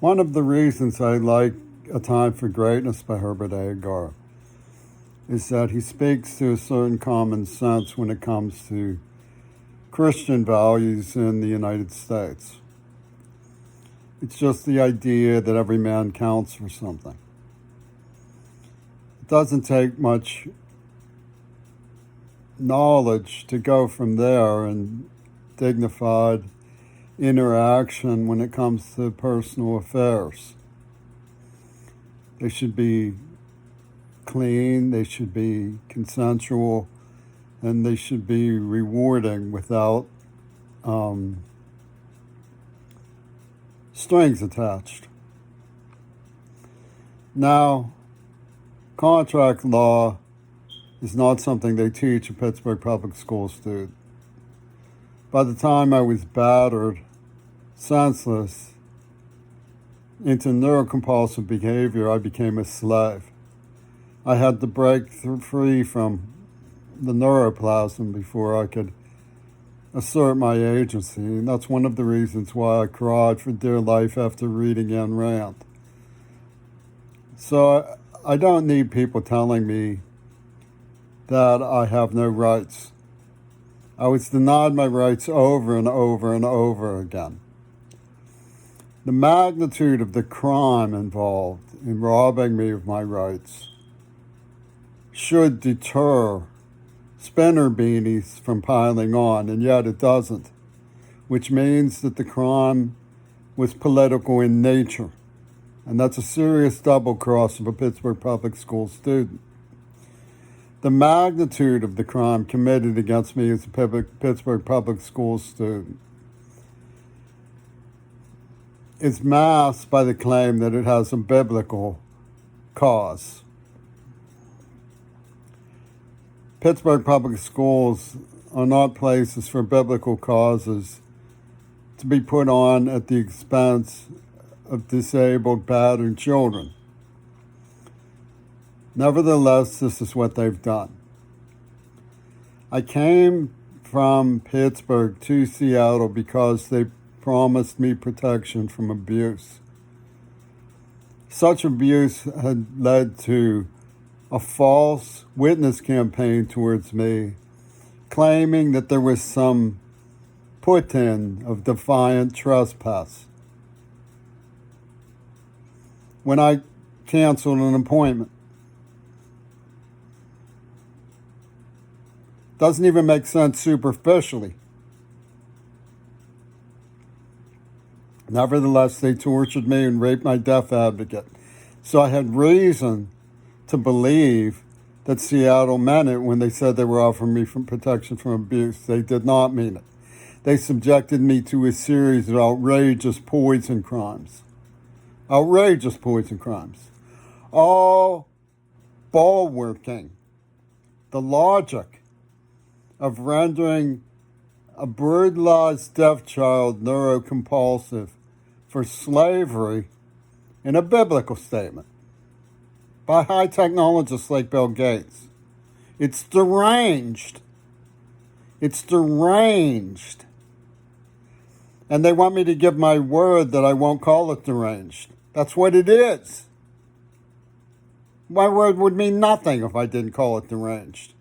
One of the reasons I like A Time for Greatness by Herbert Agar is that he speaks to a certain common sense when it comes to Christian values in the United States. It's just the idea that every man counts for something. It doesn't take much knowledge to go from there and dignified interaction when it comes to personal affairs. They should be clean, they should be consensual, and they should be rewarding without strings attached. Now, contract law is not something they teach a Pittsburgh Public School student. By the time I was battered, senseless, into neurocompulsive behavior, I became a slave. I had to break free from the neuroplasm before I could assert my agency, and that's one of the reasons why I cried for dear life after reading Ayn Rand. So I don't need people telling me that I have no rights. I was denied my rights over and over and over again. The magnitude of the crime involved in robbing me of my rights should deter spinner beanies from piling on, and yet it doesn't, which means that the crime was political in nature, and that's a serious double cross of a Pittsburgh Public School student. The magnitude of the crime committed against me as a Pittsburgh Public School student is masked by the claim that it has a biblical cause. Pittsburgh Public Schools are not places for biblical causes to be put on at the expense of disabled, battered children. Nevertheless, this is what they've done. I came from Pittsburgh to Seattle because they promised me protection from abuse. Such abuse had led to a false witness campaign towards me, claiming that there was some put-in of defiant trespass when I canceled an appointment. Doesn't even make sense superficially. Nevertheless, they tortured me and raped my deaf advocate. So I had reason to believe that Seattle meant it when they said they were offering me protection from abuse. They did not mean it. They subjected me to a series of outrageous poison crimes. Outrageous poison crimes. All bulwarking the logic of rendering a brutalized deaf child neurocompulsive for slavery in a biblical statement by high technologists like Bill Gates. It's deranged. It's deranged. And they want me to give my word that I won't call it deranged. That's what it is. My word would mean nothing if I didn't call it deranged.